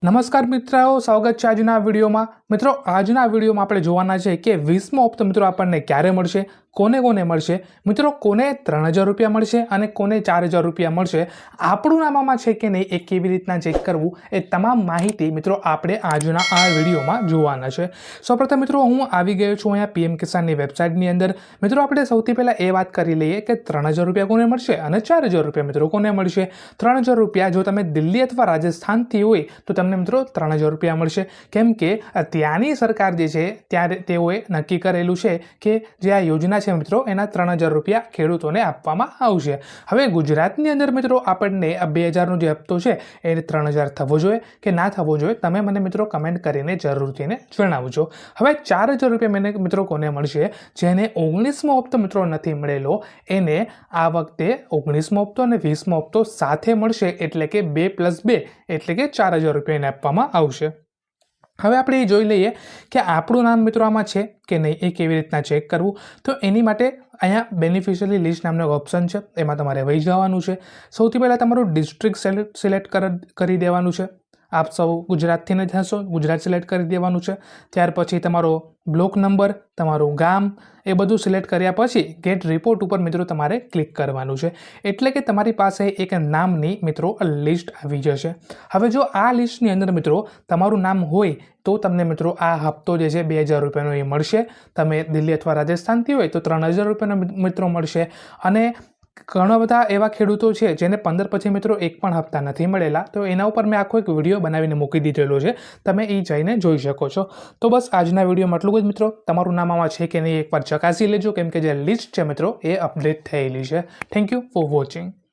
નમસ્કાર મિત્રો, સ્વાગત છે આજના વિડીયોમાં। મિત્રો, આજના વિડીયોમાં આપણે જોવાના છે કે 20મો હપ્તો મિત્રો આપણને ક્યારે મળશે, કોને કોને મળશે, મિત્રો કોને 3000 રૂપિયા મળશે અને કોને 4000 રૂપિયા મળશે, આપણું નામામાં છે કે નહીં એ કેવી રીતના ચેક કરવું, એ તમામ માહિતી મિત્રો આપણે આજના આ વિડીયોમાં જોવાના છે। સૌપ્રથમ મિત્રો હું આવી ગયો છું અહીંયા પીએમ કિસાનની વેબસાઇટની અંદર। મિત્રો આપણે સૌથી પહેલાં એ વાત કરી લઈએ કે 3000 રૂપિયા કોને મળશે અને 4000 રૂપિયા મિત્રો કોને મળશે। 3000 રૂપિયા જો તમે દિલ્હી અથવા રાજસ્થાનથી હોય તો તમને મિત્રો 3000 રૂપિયા મળશે, કેમ કે ત્યાંની સરકાર જે છે ત્યારે તેઓએ નક્કી કરેલું છે કે જે આ યોજના છે મિત્રો એના 3000 રૂપિયા ખેડૂતોને આપવામાં આવશે। હવે ગુજરાતની અંદર મિત્રો આપણને 2000નો જે હપ્તો છે એ 3000 થવો જોઈએ કે ના થવો જોઈએ, તમે મને મિત્રો કમેન્ટ કરીને જરૂરથી જણાવજો। હવે 4000 રૂપિયા મને મિત્રો કોને મળશે, જેને 19મો હપ્તો મિત્રો નથી મળેલો એને આ વખતે 19મો હપ્તો અને 20મો હપ્તો સાથે મળશે, એટલે કે 2+2 એટલે કે 4000 રૂપિયા આપવામાં આવશે। હવે આપણે એ જોઈ લઈએ કે આપણું નામ મિત્રો આમાં છે કે નહીં, એ કેવી રીતના ચેક કરવું। તો એની માટે અહીંયા બેનિફિશિયરી લિસ્ટ નામનો ઓપ્શન છે, એમાં તમારે વહી જવાનું છે। સૌથી પહેલાં તમારું ડિસ્ટ્રિક્ટ સિલેક્ટ કરી દેવાનું છે। આપ સૌ ગુજરાતથી જ હશો, ગુજરાત સિલેક્ટ કરી દેવાનું છે। ત્યાર પછી તમારો બ્લોક નંબર, તમારું ગામ, એ બધું સિલેક્ટ કર્યા પછી ગેટ રિપોર્ટ ઉપર મિત્રો તમારે ક્લિક કરવાનું છે, એટલે કે તમારી પાસે એક નામની મિત્રો લિસ્ટ આવી જશે। હવે જો આ લિસ્ટની અંદર મિત્રો તમારું નામ હોય તો તમને મિત્રો આ હપ્તો જે છે 2000 રૂપિયાનો એ મળશે। તમે દિલ્હી અથવા રાજસ્થાનથી હોય તો 3000 રૂપિયાનો મિત્રો મળશે। અને ઘણા બધા એવા ખેડૂતો છે જેને 15 પછી મિત્રો એક પણ હપ્તા નથી મળેલા, તો એના ઉપર મેં આખો એક વિડીયો બનાવીને મૂકી દીધેલો છે, તમે એ જઈને જોઈ શકો છો। તો બસ આજના વિડીયોમાં આટલું જ મિત્રો, તમારું નામ આમાં છે કે નહીં એકવાર ચકાસી લેજો, કેમ કે જે લિસ્ટ છે મિત્રો એ અપડેટ થયેલી છે। Thank you for watching.